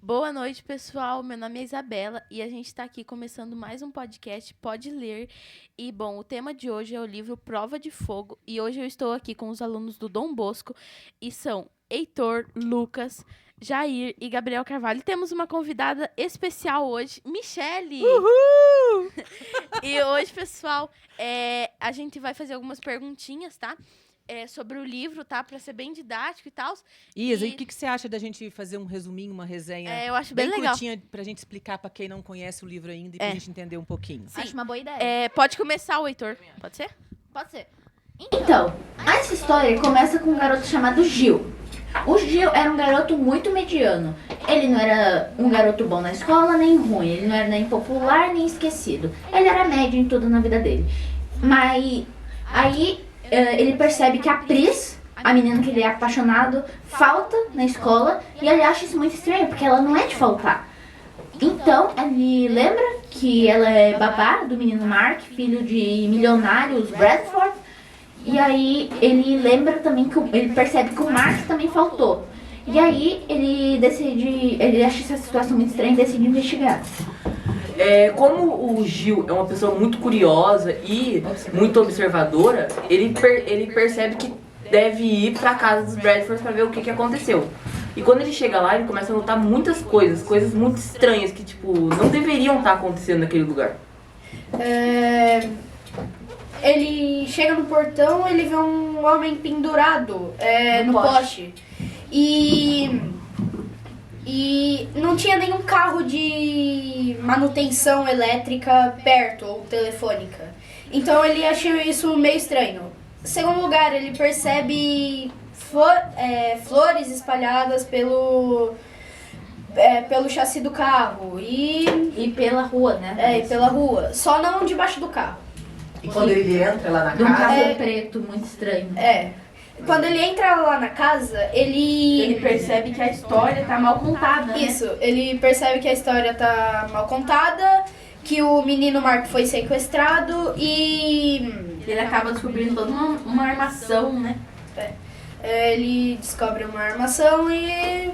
Boa noite, pessoal. Meu nome é Isabela e a gente está aqui começando mais um podcast Pode Ler. E, bom, o tema de hoje é o livro Prova de Fogo. E hoje eu estou aqui com os alunos do Dom Bosco e são Heitor, Lucas, Jair e Gabriel Carvalho. E temos uma convidada especial hoje, Michele. Uhul! E hoje, pessoal, a gente vai fazer algumas perguntinhas, tá? Sobre o livro, tá? Pra ser bem didático e tal. Isa, e o que você acha da gente fazer um resuminho, uma resenha Eu acho bem legal. curtinha pra gente explicar pra quem não conhece o livro ainda e pra gente entender um pouquinho? Sim. Acho uma boa ideia. Pode começar o Heitor, pode ser? Pode ser. Então, essa história começa com um garoto chamado Gil. O Gil era um garoto muito mediano. Ele não era um garoto bom na escola, nem ruim. Ele não era nem popular, nem esquecido. Ele era médio em tudo na vida dele. Mas aí ele percebe que a Pris, a menina que ele é apaixonado, falta na escola. E ele acha isso muito estranho, porque ela não é de faltar. Então, ele lembra que ela é babá do menino Mark, filho de milionários Bradford. E aí ele lembra também que ele percebe que o Mark também faltou. E aí ele acha essa situação muito estranha e decide investigar. Como o Gil é uma pessoa muito curiosa e muito observadora, ele percebe que deve ir pra casa dos Bradfords pra ver o que aconteceu. E quando ele chega lá, ele começa a notar muitas coisas muito estranhas que, não deveriam estar acontecendo naquele lugar. Ele chega no portão, ele vê um homem pendurado no poste. E não tinha nenhum carro de manutenção elétrica perto, ou telefônica. Então ele achou isso meio estranho. Em segundo lugar, ele percebe flores espalhadas pelo chassi do carro E pela rua, né? e pela rua, só não debaixo do carro. E quando ele entra lá na De um casa... carro preto, muito estranho. Quando ele entra lá na casa, Ele percebe que a história tá mal contada, né? Isso, ele percebe que a história tá mal contada, que o menino Marco foi sequestrado e... Ele acaba descobrindo toda uma armação, né? Ele descobre uma armação e...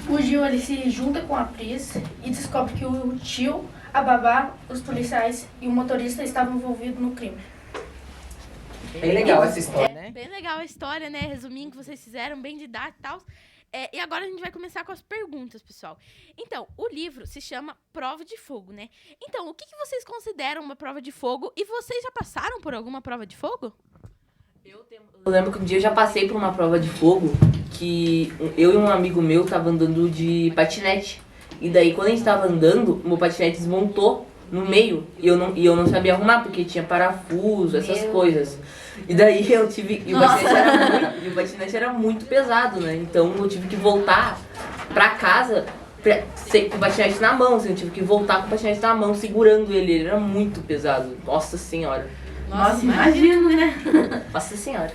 O Gil ele se junta com a Pris e descobre que o tio, a babá, os policiais e o motorista estavam envolvidos no crime. Bem legal essa história, né? Bem legal a história, né? Resuminho que vocês fizeram, bem didático e tal. E agora a gente vai começar com as perguntas, pessoal. Então, o livro se chama Prova de Fogo, né? Então, o que vocês consideram uma prova de fogo? E vocês já passaram por alguma prova de fogo? Eu lembro que um dia eu já passei por uma prova de fogo que eu e um amigo meu tava andando de patinete. E daí, quando a gente tava andando, o meu patinete desmontou no meio e eu não sabia arrumar, porque tinha parafuso, essas coisas. E daí eu tive... E o patinete era muito pesado, né? Então eu tive que voltar pra casa com o patinete na mão, assim, eu tive que voltar com o patinete na mão, segurando ele era muito pesado. Nossa senhora. Nossa, imagino, né? Nossa senhora.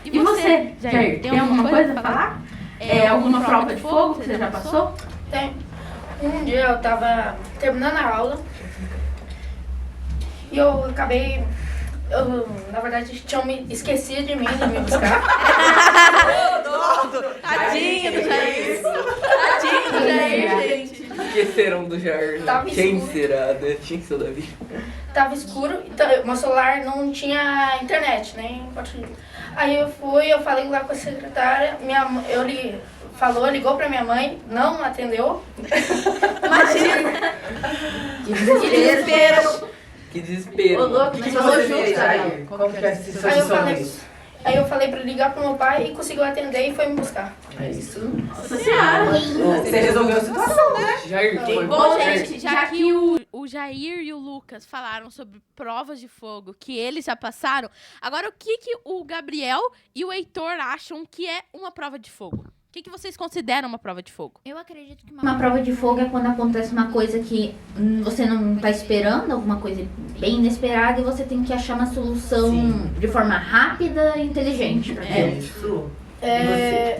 E você, Jair, tem alguma coisa pra falar? Alguma prova de fogo que você já passou? Tem. Um dia eu tava terminando a aula e eu acabei... na verdade, tinham me esquecido de mim buscar. Tadinho do Jair. Tadinho do Jair, gente. Esqueceram do Jair. Tava Quem escuro. será, né? Tinha que ser o Davi. Tava escuro, então meu celular não tinha internet, nem pode. Aí eu falei lá com a secretária, ligou pra minha mãe, não atendeu. Imagina. Que desespero. Que desespero. Ô, louco, mas falou junto, Jair. Como que é essa Aí eu falei pra ligar pro meu pai e conseguiu atender e foi me buscar. É isso. Nossa senhora. Você resolveu a situação, né? Jair, foi Bom, Jair. gente, já que o Jair e o Lucas falaram sobre provas de fogo que eles já passaram, agora o que o Gabriel e o Heitor acham que é uma prova de fogo? O que vocês consideram uma prova de fogo? Eu acredito que uma prova de fogo é quando acontece uma coisa que você não tá esperando, alguma coisa bem inesperada, e você tem que achar uma solução de forma rápida e inteligente pra aquilo. Isso.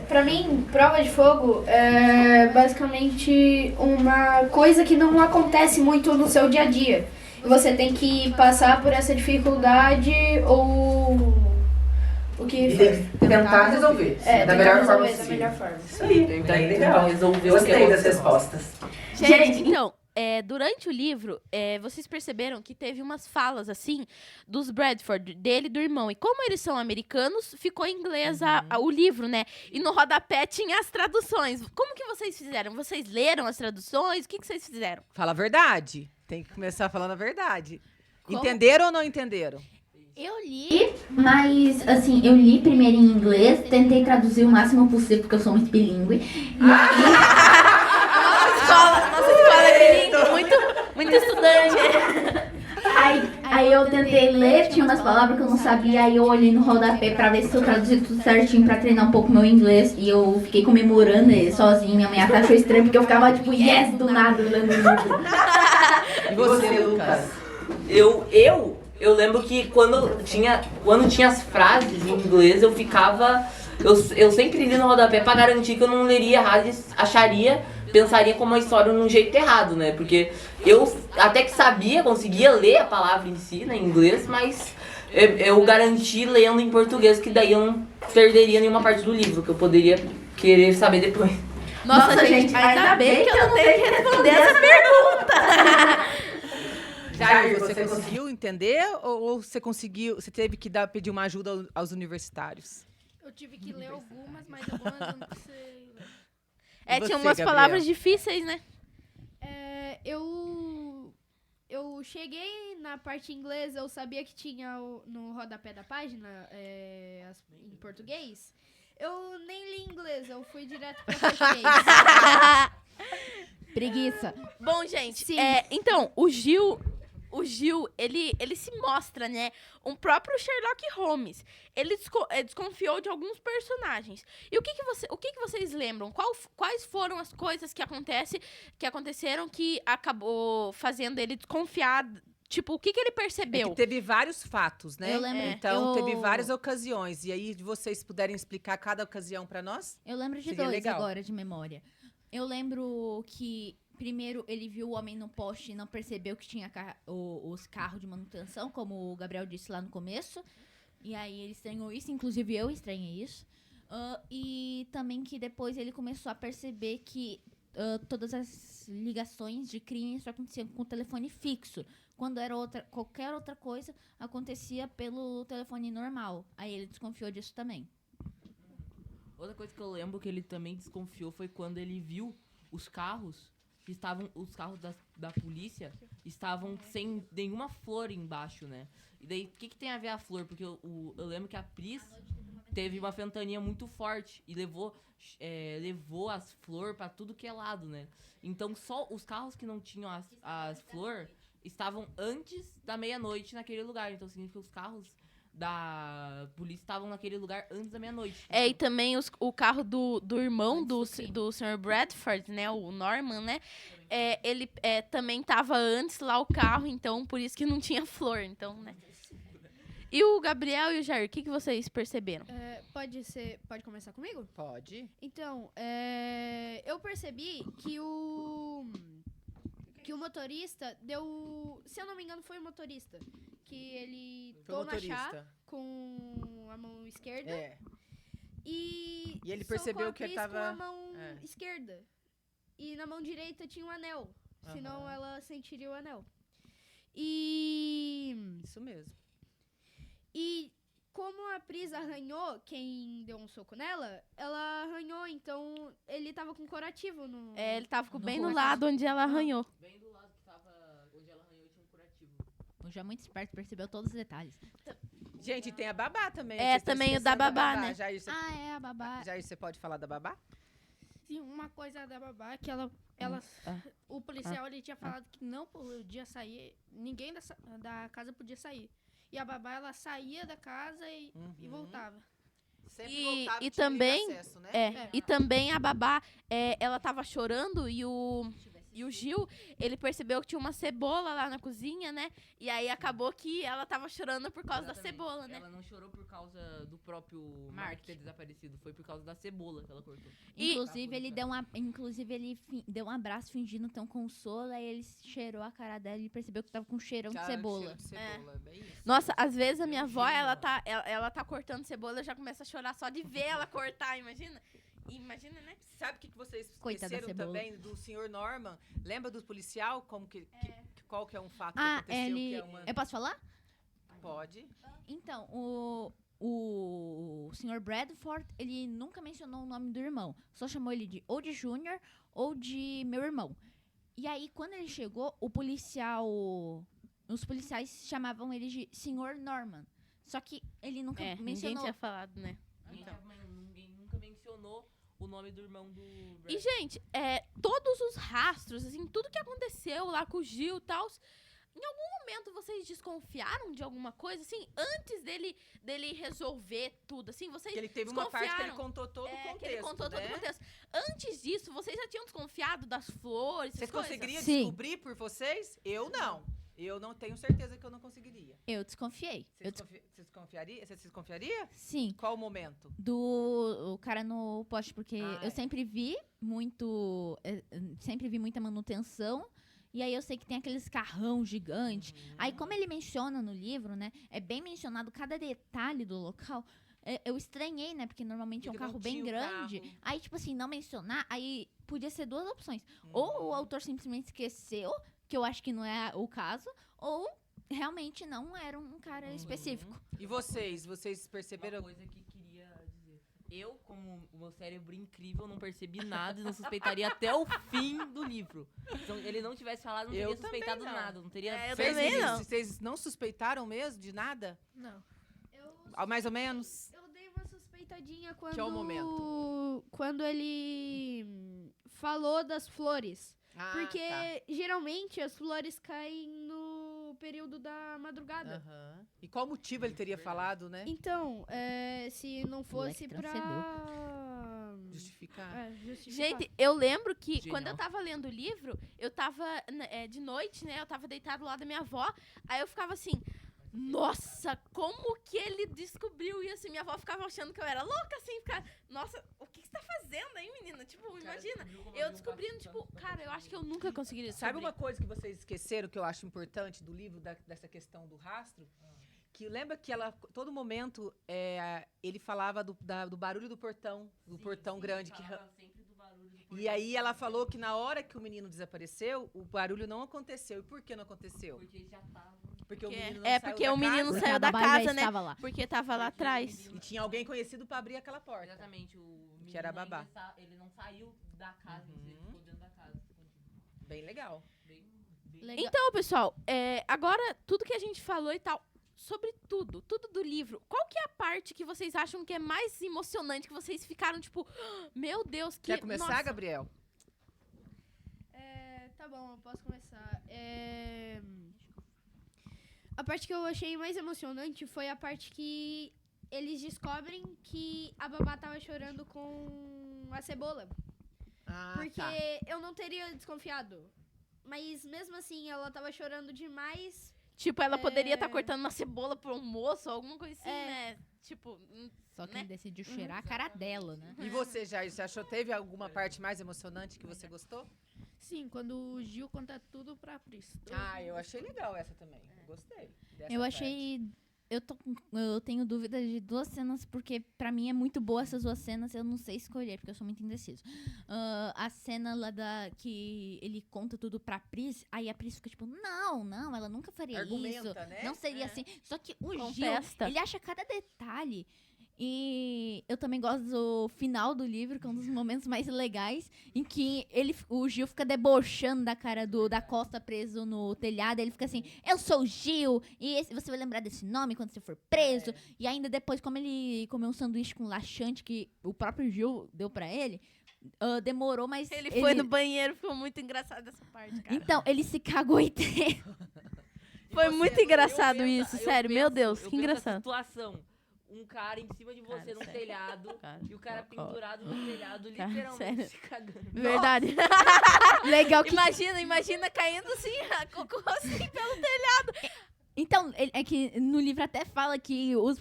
Pra mim, prova de fogo é basicamente uma coisa que não acontece muito no seu dia a dia. E você tem que passar por essa dificuldade ou o que E faz. tentar resolver. É, da tentar melhor resolver forma da possível. melhor forma. Isso aí. Tentar Bem legal. resolver o que Gostei das aconteceu. respostas. Gente, então, durante o livro, vocês perceberam que teve umas falas, assim, dos Bradford, dele e do irmão. E como eles são americanos, ficou em inglês o livro, né? E no rodapé tinha as traduções. Como que vocês fizeram? Vocês leram as traduções? O que vocês fizeram? Fala a verdade. Tem que começar falando a verdade. Como? Entenderam ou não entenderam? Eu li, mas assim, eu li primeiro em inglês, tentei traduzir o máximo possível, porque eu sou muito bilíngue. Nossa escola é bilíngue, muito estudante. Aí eu tentei ler, tinha umas palavras que eu não sabia, aí eu olhei no rodapé pra ver se eu traduzi tudo certinho pra treinar um pouco meu inglês. E eu fiquei comemorando ele sozinha, minha mãe até achou estranho, porque eu ficava tipo, yes, do nada, lendo o livro. E você, Lucas? Eu lembro que quando tinha as frases em inglês, eu ficava... Eu sempre li no rodapé pra garantir que eu não leria errado e pensaria como uma história num jeito errado, né? Porque eu até que conseguia ler a palavra em si, né, em inglês, mas eu garanti lendo em português, que daí eu não perderia nenhuma parte do livro, que eu poderia querer saber depois. Nossa, gente, ainda bem que eu não tenho que responder essa pergunta. Jair, você conseguiu entender ou você teve que pedir uma ajuda aos universitários? Eu tive que ler algumas, mas algumas eu não sei ler. E Tinha você, umas Gabriel? palavras difíceis, né? Eu cheguei na parte inglesa, eu sabia que tinha no rodapé da página em português. Eu nem li inglês, eu fui direto para português. Preguiça. Bom, gente, Sim. então, o Gil, ele se mostra, né, um próprio Sherlock Holmes. Ele desconfiou de alguns personagens. E o que vocês lembram? Quais foram as coisas que aconteceram que acabou fazendo ele desconfiar? Tipo, o que ele É percebeu? que teve vários fatos, né? Eu lembro. Então, teve várias ocasiões. E aí, vocês puderem explicar cada ocasião pra nós? Eu lembro de Seria dois legal. agora, de memória. Eu lembro que, primeiro, ele viu o homem no poste e não percebeu que tinha os carros de manutenção, como o Gabriel disse lá no começo. E aí ele estranhou isso, inclusive eu estranhei isso. E também que depois ele começou a perceber que todas as ligações de crime só aconteciam com o telefone fixo. Quando era qualquer outra coisa, acontecia pelo telefone normal. Aí ele desconfiou disso também. Outra coisa que eu lembro que ele também desconfiou foi quando ele viu os carros da polícia estavam sem nenhuma flor embaixo, né? E daí, o que tem a ver a flor? Porque eu lembro que a Pris teve uma ventania muito forte e levou as flores pra tudo que é lado, né? Então, só os carros que não tinham as flores estavam antes da meia-noite naquele lugar. Então, significa que os carros da polícia estavam naquele lugar antes da meia-noite. E também o carro do irmão do Sr. Bradford, né? O Norman, né? Ele também tava antes lá o carro, então por isso que não tinha flor, então, né? E o Gabriel e o Jair, o que vocês perceberam? Pode começar comigo? Pode. Então, eu percebi que o motorista deu... Se eu não me engano, foi o motorista. Que ele Foi o toma chá motorista. com a mão esquerda. E ele socou percebeu a que ele Pris tava... com a mão esquerda. E na mão direita tinha um anel. Senão ela sentiria o anel. Isso mesmo. E como a Pris arranhou quem deu um soco nela, ela arranhou, então ele tava com curativo no... Ele tava bem no rosto. lado onde ela arranhou. Bem do lado que tava onde ela arranhou tinha um curativo. O já muito esperto, percebeu todos os detalhes. Gente, tem a babá também. É, Vocês estão também o esquecendo da babá, né? Jair, você... é a babá. Jair, você pode falar da babá? Sim, uma coisa da babá que o policial ele tinha falado que não podia sair, ninguém da casa podia sair. E a babá, ela saía da casa e voltava. Sempre E voltava, tinha também- livre acesso, né? E também a babá, ela tava chorando e E o Gil, ele percebeu que tinha uma cebola lá na cozinha, né? E aí acabou que ela tava chorando por causa da Exatamente. cebola, né? Ela não chorou por causa do próprio Mark. Mark ter desaparecido. Foi por causa da cebola que ela cortou. E- Inclusive, ele deu um abraço fingindo ter um consolo, aí ele cheirou a cara dela e percebeu que tava com cheirão de Cara, cebola. cheiro de cebola, bem isso. Nossa, às vezes a minha Meu avó, gênio, ela tá cortando cebola, eu já começo a chorar só de ver ela cortar, imagina? Imagina, né? Sabe o que vocês Coitada da esqueceram cebola. também do senhor Norman? Lembra do policial? Qual que é um fato que Ah, aconteceu? ele... Que é uma... Eu posso falar? Pode. Então, o Sr. Bradford, ele nunca mencionou o nome do irmão. Só chamou ele de ou de Júnior ou de meu irmão. E aí, quando ele chegou, os policiais chamavam ele de Sr. Norman. Só que ele nunca Ninguém mencionou. tinha falado, né? Ninguém nunca mencionou o nome do irmão do Brad. E, gente, todos os rastros, assim, tudo que aconteceu lá com o Gil e tal, em algum momento vocês desconfiaram de alguma coisa, assim, antes dele resolver tudo, assim, vocês Que ele teve uma parte que ele desconfiaram? contou todo o contexto, que ele contou todo né? o contexto. Antes disso, vocês já tinham desconfiado das flores, Vocês essas coisas? conseguiriam Sim. descobrir por vocês? Eu não. Eu não tenho certeza que eu não conseguiria. Eu desconfiei. Você desconfiaria? Sim. Qual o momento? O cara no poste, porque Ah, eu é. sempre vi muita manutenção. E aí eu sei que tem aqueles carrão gigante. Aí, como ele menciona no livro, né? É bem mencionado cada detalhe do local. Eu estranhei, né? Porque normalmente é um Porque não carro bem tinha o grande. carro. Aí, tipo assim, não mencionar, aí podia ser duas opções. Ou o autor simplesmente esqueceu, que eu acho que não é o caso, ou realmente não era um cara específico. E vocês? Vocês Uma perceberam? coisa que queria dizer. Eu, como o meu cérebro incrível, não percebi nada e não suspeitaria até o fim do livro. Se ele não tivesse falado, não Eu teria também suspeitado não. nada. Não teria Eu Vocês, também não. vocês não suspeitaram mesmo de nada? Não. Eu, Mais ou menos? eu dei uma suspeitadinha quando... Que é o momento? Quando ele falou das flores. Ah, Porque tá. geralmente as flores caem no período da madrugada. Aham. E qual motivo ele teria falado, né? Então, se não fosse Moleque pra... Justificar. justificar. Gente, eu lembro que Genial. quando eu tava lendo o livro, eu tava de noite, né? Eu tava deitado lá da minha avó. Aí eu ficava assim, nossa, como que ele descobriu isso? E minha avó ficava achando que eu era louca, assim, ficava, nossa, o que você tá fazendo aí, menina? Tipo, imagina. Eu descobrindo, tipo, cara, eu acho que eu nunca conseguiria descobrir. Sabe uma coisa que vocês esqueceram que eu acho importante do livro, dessa questão do rastro? Que lembra que ela, todo momento, ele falava do barulho do portão, grande. Sempre do barulho do E aí ela falou que na hora que o menino desapareceu, o barulho não aconteceu. E por que não aconteceu? Porque já tava. Porque o menino não É, saiu porque da o menino casa Porque saiu a da babá já casa, né? estava lá. Porque tava lá atrás. E tinha alguém conhecido pra abrir aquela porta. Exatamente. O Que era a menino babá. ainda ele não saiu da casa, ele ficou dentro da casa. Bem legal. Bem Legal. Então, pessoal, agora tudo que a gente falou e tal, sobre tudo do livro, qual que é a parte que vocês acham que é mais emocionante, que vocês ficaram tipo, "Ah, meu Deus, que... Quer começar, nossa." Gabriel? Tá bom, eu posso começar. A parte que eu achei mais emocionante foi a parte que eles descobrem que a babá tava chorando com a cebola. Ah, Porque tá. eu não teria desconfiado. Mas mesmo assim, ela tava chorando demais. Tipo, ela poderia estar cortando uma cebola pro almoço, alguma coisa assim, né? Tipo, Só que né? ele decidiu cheirar a cara dela, né? E você, Jair, você achou teve alguma parte mais emocionante que você gostou? Sim, quando o Gil conta tudo pra Pris. Ah, eu achei legal essa também. Eu gostei. dessa Eu parte. achei. Eu tenho dúvidas de duas cenas, porque pra mim é muito boa essas duas cenas, eu não sei escolher, porque eu sou muito indeciso. A cena lá que ele conta tudo pra Pris, aí a Pris fica tipo, não, ela nunca faria Argumenta, isso. né? Não seria assim. Só que o Contesta. Gil, ele acha cada detalhe. E eu também gosto do final do livro, que é um dos momentos mais legais, em que o Gil fica debochando da cara da Costa preso no telhado. Ele fica assim, eu sou o Gil, e você vai lembrar desse nome quando você for preso. E ainda depois, como ele comeu um sanduíche com laxante que o próprio Gil deu pra ele, demorou, mas... Ele foi no banheiro, ficou muito engraçado essa parte, cara. Então, ele se cagou inteiro. Foi você, muito eu engraçado Eu isso, penso- sério, eu meu penso- Deus, eu que penso a engraçado. situação. um cara em cima de você Cara, num sério. telhado Cara, e o cara ó, pendurado no telhado, Cara, literalmente sério. se cagando. Verdade. Legal que... Imagina caindo assim, cocô assim pelo telhado. Então, é que no livro até fala que os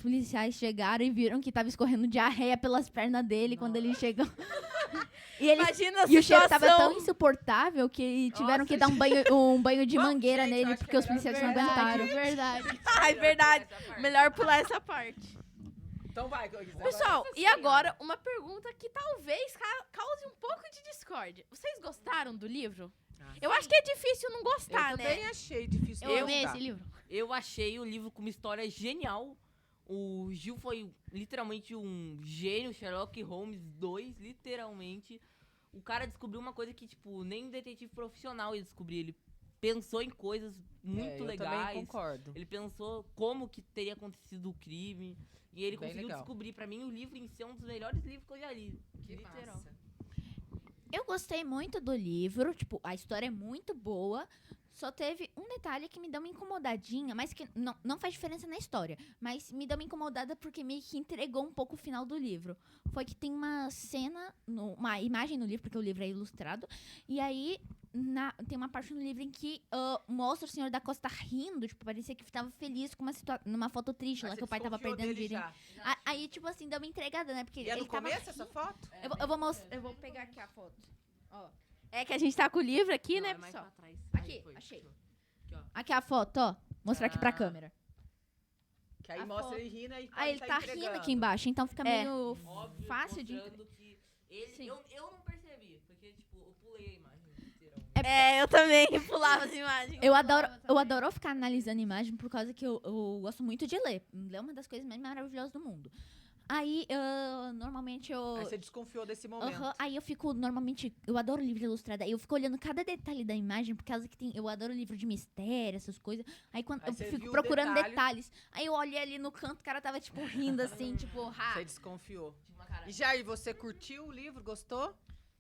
policiais chegaram e viram que tava escorrendo diarreia pelas pernas dele quando ele chegou. E, eles, Imagina a e o cheiro tava situação. tão insuportável que tiveram Nossa, que dar um banho de Vamos, mangueira gente, eu nele acho porque que é os policiais não aguentaram. Verdade. Ai, verdade. Melhor pular essa parte. Então vai, Gisele. Pessoal, e agora uma pergunta que talvez cause um pouco de discórdia. Vocês gostaram do livro? Eu acho que é difícil não Eu gostar, também né? achei difícil Eu amei gostar. esse livro. Eu achei o livro com uma história genial. O Gil foi literalmente um gênio, Sherlock Holmes 2, literalmente. O cara descobriu uma coisa que, tipo, nem um detetive profissional ia descobrir. Ele pensou em coisas muito eu também legais. concordo. Ele pensou como que teria acontecido o crime. E ele Bem conseguiu legal. descobrir. Pra mim, o livro em si é um dos melhores livros que eu já li. Que Literal. massa. Eu gostei muito do livro, tipo, a história é muito boa. Só teve um detalhe que me deu uma incomodadinha, mas que não faz diferença na história. Mas me deu uma incomodada porque meio que entregou um pouco o final do livro. Foi que tem uma cena, uma imagem no livro, porque o livro é ilustrado. E aí tem uma parte no livro em que mostra o Senhor da Costa rindo. Tipo, parecia que estava feliz com numa foto triste Mas lá, você que o pai tava desconfiou perdendo dele dinheiro. já. Aí, tipo assim, deu uma entregada, né? Porque E é ele no tava começo essa foto? Eu vou pegar aqui a foto. Ó. É que a gente tá com o livro aqui, Não, né, é mais pessoal? pra trás. Aqui, Aí, foi. achei. Aqui, ó. Aqui a foto, ó. Mostrar aqui pra Ah. câmera. Que aí A mostra foto. ele rindo e Aí ele tá rindo aqui embaixo, então fica É. meio Óbvio, fácil de... mostrando que ele, Sim. eu não percebi, porque, tipo, eu pulei a imagem, literalmente. É, eu também pulava as imagens. Eu adoro ficar analisando imagem por causa que eu gosto muito de ler. Ler é uma das coisas mais maravilhosas do mundo. Aí, normalmente eu... Aí você desconfiou desse momento. Aham, aí eu fico, normalmente, eu adoro livro ilustrado. Aí eu fico olhando cada detalhe da imagem, por causa que eu adoro livro de mistério, essas coisas. Aí quando Aí eu você fico viu o procurando detalhe. detalhes. Aí eu olhei ali no canto, o cara tava, tipo, rindo assim, tipo, Você desconfiou. Tinha uma cara. E Jair, você curtiu o livro? Gostou?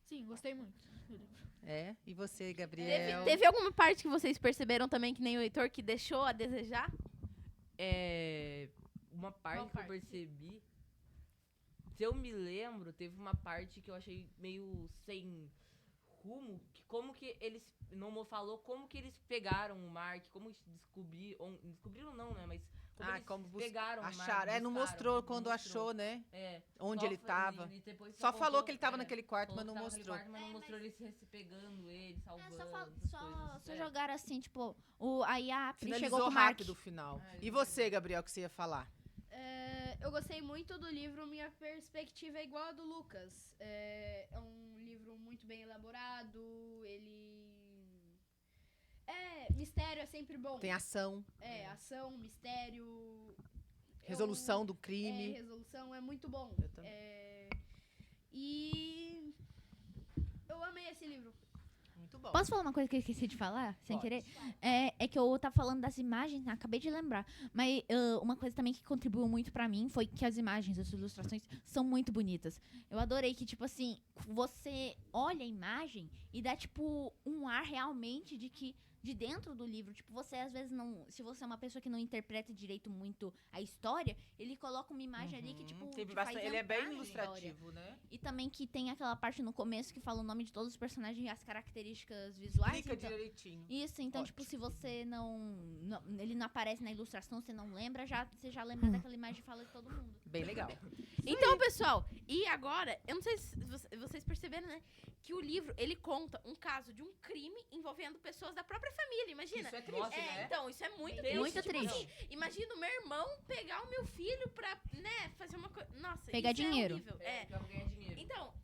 Sim, gostei muito do livro. É. E você, Gabriel? Teve alguma parte que vocês perceberam também, que nem o Heitor, que deixou a desejar? Uma parte Qual que eu parte? percebi. Se eu me lembro, teve uma parte que eu achei meio sem rumo. Que como que eles. Não falou como que eles pegaram o Mark, como descobriram. Descobriram não, né? Mas como eles como pegaram o Mark. acharam. Não buscaram, mostrou não quando mostrou. achou, né? É. Onde Só ele foi- tava. e depois Só falou contou- que ele tava naquele quarto, falou mas não que tava naquele mostrou. quarto, mas não mostrou ele se pegando ele, salvando. Só essas coisas. só jogaram assim, tipo, aí a Pri chegou Finalizou com o Mark. rápido o final. E você, Gabriel, que você ia falar? Eu gostei muito do livro, minha perspectiva é igual a do Lucas. É um livro muito bem elaborado, mistério é sempre bom. Tem ação, Ação, mistério. resolução do crime. Resolução é muito bom. Eu também. E eu amei esse livro. Muito bom. Posso falar uma coisa que eu esqueci de falar, sem Pode. querer? É que eu tava falando das imagens, né? Acabei de lembrar. Mas uma coisa também que contribuiu muito pra mim foi que as imagens, as ilustrações são muito bonitas. Eu adorei que, tipo assim, você olha a imagem e dá, tipo, um ar realmente de dentro do livro. Tipo, você às vezes não... Se você é uma pessoa que não interpreta direito muito a história, ele coloca uma imagem ali que, tipo, Teve te bastante- faz ele é entrar bem na história. ilustrativo, né? E também que tem aquela parte no começo que fala o nome de todos os personagens e as características visuais. Explica então- direitinho. Isso, então, Ótimo. tipo, se você ele não aparece na ilustração, você não lembra, você já lembra daquela imagem e fala de todo mundo. Bem legal. Então, pessoal, e agora, eu não sei se vocês perceberam, né? Que o livro, ele conta um caso de um crime envolvendo pessoas da própria família, imagina. Isso é triste, né? Então, isso é muito Muito triste. Tipo triste. assim, imagina o meu irmão pegar o meu filho pra, né, fazer uma coisa... Nossa, Pegar isso dinheiro. É horrível. Pra ganhar dinheiro. Então,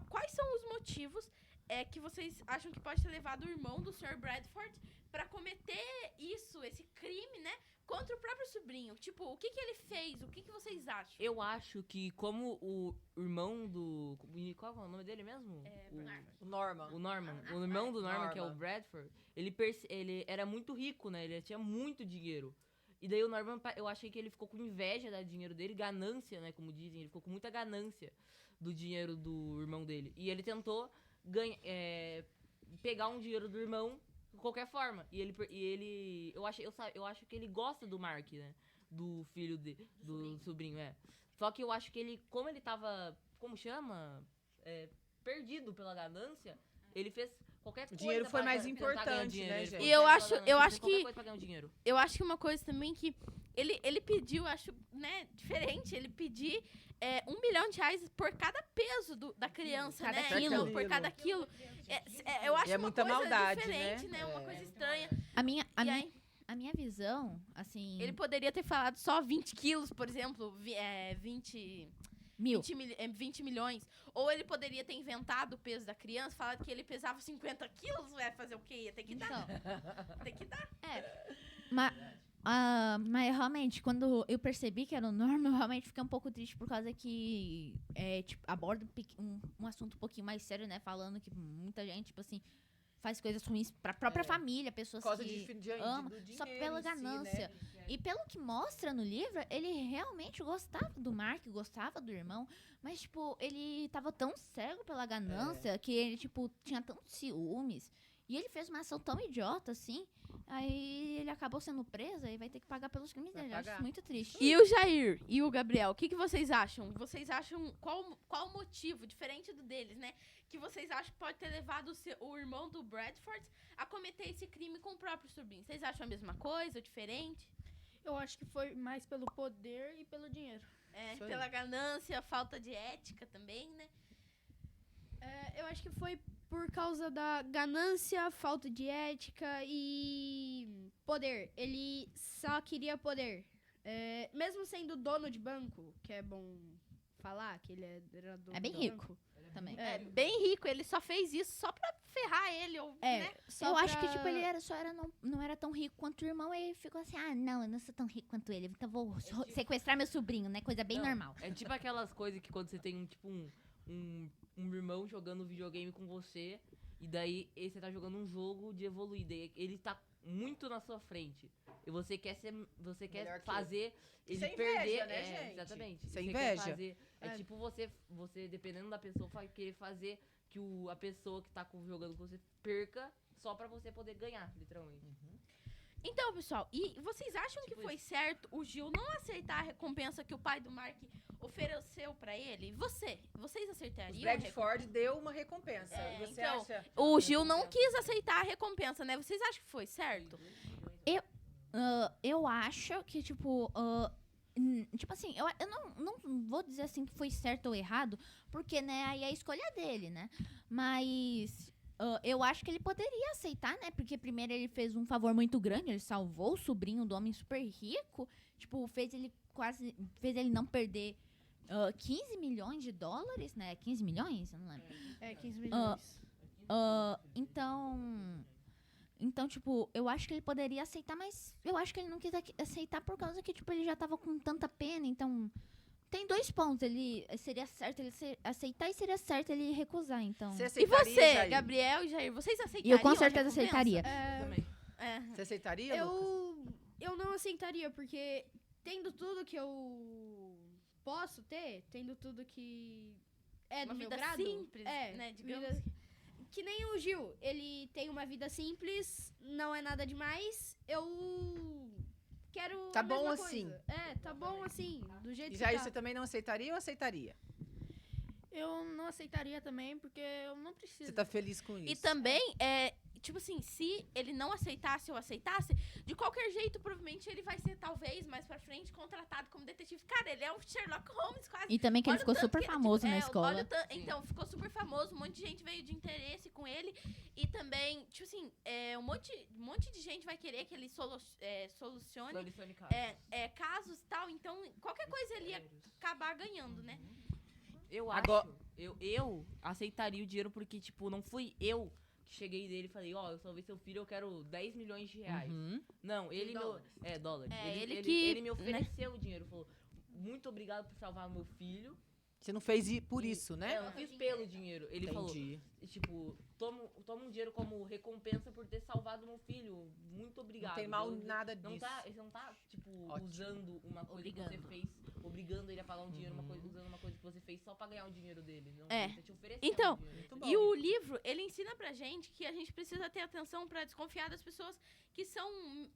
quais são os motivos que vocês acham que pode ter levado o irmão do Sr. Bradford pra cometer esse crime, né? Contra o próprio sobrinho. Tipo, o que ele fez? O que vocês acham? Eu acho que como o irmão do... Qual é o nome dele mesmo? O Norman. O Norman. O irmão do Norman, que é o Norman. Bradford, ele era muito rico, né? Ele tinha muito dinheiro. E daí o Norman, eu achei que ele ficou com inveja do dinheiro dele, ganância, né? Como dizem. Ele ficou com muita ganância do dinheiro do irmão dele. E ele tentou pegar um dinheiro do irmão de qualquer forma. Eu acho que ele gosta do Mark, né? do filho do sobrinho, Só que eu acho que ele, como ele tava, como chama? Perdido pela ganância, ele fez qualquer coisa. O dinheiro foi mais tentar ganhar importante, dinheiro. né, Ele gente? foi E eu pela acho- ganância, eu ele acho fez qualquer que- coisa pra ganhar um dinheiro. Eu acho que uma coisa também que ele pediu, acho, né, diferente, ele pedir R$1 milhão por cada peso da criança, Cada né? quilo. Por cada quilo. Eu acho E é uma muita coisa maldade, diferente, né? né? Uma É. coisa estranha. A E minha, aí, a minha visão, assim... ele poderia ter falado só 20 quilos, por exemplo, 20 milhões. Ou ele poderia ter inventado o peso da criança, falado que ele pesava 50 quilos, vai fazer o quê? Ia ter que dar. Tem que dar. Mas realmente, quando eu percebi que era o Norma, eu realmente fiquei um pouco triste por causa que aborda um assunto um pouquinho mais sério, né? Falando que muita gente, tipo assim, faz coisas ruins pra própria família, pessoas Por causa que de ama, do dinheiro só pela em si, ganância. né? E pelo que mostra no livro, ele realmente gostava do Mark, gostava do irmão, mas, tipo, ele tava tão cego pela ganância que ele, tipo, tinha tantos ciúmes. E ele fez uma ação tão idiota, assim, aí ele acabou sendo preso e vai ter que pagar pelos crimes Vai dele. Eu acho pagar. isso muito triste. E o Jair e o Gabriel, o que vocês acham? Vocês acham qual o motivo, diferente do deles, né? Que vocês acham que pode ter levado o irmão do Bradford a cometer esse crime com o próprio sobrinho? Vocês acham a mesma coisa ou diferente? Eu acho que foi mais pelo poder e pelo dinheiro. Isso aí. Pela ganância, falta de ética também, né? Eu acho que foi por causa da ganância, falta de ética e poder. Ele só queria poder. Mesmo sendo dono de banco, que é bom falar que ele era dono É bem do rico. banco. Também. É bem rico, ele só fez isso só pra ferrar ele, né? Só Eu acho pra- que, tipo, ele não era tão rico quanto o irmão, e ficou assim, não, eu não sou tão rico quanto ele, então vou sequestrar meu sobrinho, né? Coisa bem Não, normal. É tipo aquelas coisas que quando você tem um irmão jogando videogame com você, e daí você tá jogando um jogo de evoluir, daí ele tá muito na sua frente. E você quer Melhor que fazer ele Isso é inveja, perder. né, gente? Exatamente. Isso é Você quer inveja. fazer- tipo você, dependendo da pessoa, vai querer fazer que a pessoa que tá jogando com você perca só pra você poder ganhar, literalmente. Então, pessoal, e vocês acham que Tipo foi certo o Gil não aceitar a recompensa que o pai do Mark ofereceu pra ele? Vocês O acertariam? Bradford deu uma recompensa. É, E você então, acha? O Gil não quis aceitar a recompensa, né? Vocês acham que foi certo? Eu acho que, tipo, tipo assim, eu não vou dizer assim que foi certo ou errado, porque, né, aí é a escolha dele, né? Mas eu acho que ele poderia aceitar, né? Porque primeiro ele fez um favor muito grande, ele salvou o sobrinho do homem super rico, tipo, fez ele não perder 15 milhões de dólares, né? 15 milhões? Eu não lembro. 15 milhões. Então, tipo, eu acho que ele poderia aceitar, mas eu acho que ele não quis aceitar por causa que, tipo, ele já tava com tanta pena. Então, tem 2 pontos. Ele seria certo ele aceitar e seria certo ele recusar, então. Você E aceitaria, você, Jair? Gabriel e Jair, vocês E aceitariam? eu com a certeza recompensa? aceitaria. Também. Você aceitaria, Lucas? Eu não aceitaria, porque tendo tudo que eu posso ter, tendo tudo que é Uma do meu vida grado, simples, né, digamos. Que nem o Gil, ele tem uma vida simples, não é nada demais. Eu quero Tá a mesma bom coisa. assim. Tá bom assim, do jeito E que Jair, tá. você também não aceitaria ou aceitaria? Eu não aceitaria também, porque eu não preciso. Você tá feliz com isso? E também, tipo assim, se ele não aceitasse ou aceitasse, de qualquer jeito, provavelmente ele vai ser, talvez, mais pra frente, contratado como detetive. Cara, ele é o Sherlock Holmes, quase. E também que ele Olha o ficou tanto super que ele, famoso tipo, na escola. Então, ficou super famoso, um monte de gente veio de interesse com ele. E também, tipo assim, um monte de gente vai querer que ele solucione Solucione caso. casos e tal. Então, qualquer coisa ele ia acabar ganhando, né? Eu Agora- acho, eu aceitaria o dinheiro porque, tipo, não fui eu que cheguei dele e falei, eu salvei seu filho, eu quero 10 milhões de reais. Uhum. Não, ele dólares. dólares. ele Ele me ofereceu o dinheiro, falou, muito obrigado por salvar meu filho. Você não fez por isso, né? Eu não fiz pelo dinheiro. Ele Entendi. falou, tipo, toma um dinheiro como recompensa por ter salvado meu filho. Muito obrigado. Não tem mal Então, nada Não disso. tá, você não tá, tipo, Ótimo. usando uma coisa que você fez, obrigando ele a pagar um dinheiro, usando uma coisa que você fez só pra ganhar o dinheiro dele. Não, você te ofereceu Então, um dinheiro. Muito bom. E o livro, ele ensina pra gente que a gente precisa ter atenção pra desconfiar das pessoas que são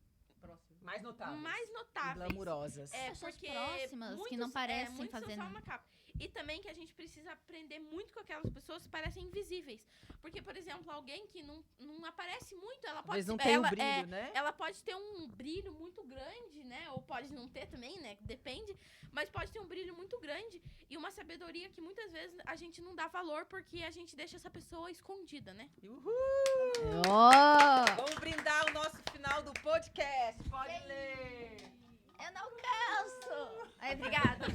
Mais notáveis. mais E notáveis. glamurosas. Pessoas Porque próximas que não parecem muitos fazer são só nada. uma capa. E também que a gente precisa aprender muito com aquelas pessoas que parecem invisíveis. Porque, por exemplo, alguém que não aparece muito, ela pode Talvez não tenha um ela, brilho, né? ela pode ter um brilho muito grande, né? Ou pode não ter também, né? Depende. Mas pode ter um brilho muito grande e uma sabedoria que muitas vezes a gente não dá valor porque a gente deixa essa pessoa escondida, né? Uhul! Ó! Vamos brindar o nosso final do podcast. Pode ler. Eu não canso! Aí, obrigada.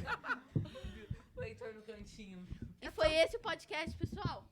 Leitor no cantinho. E foi esse o podcast, pessoal.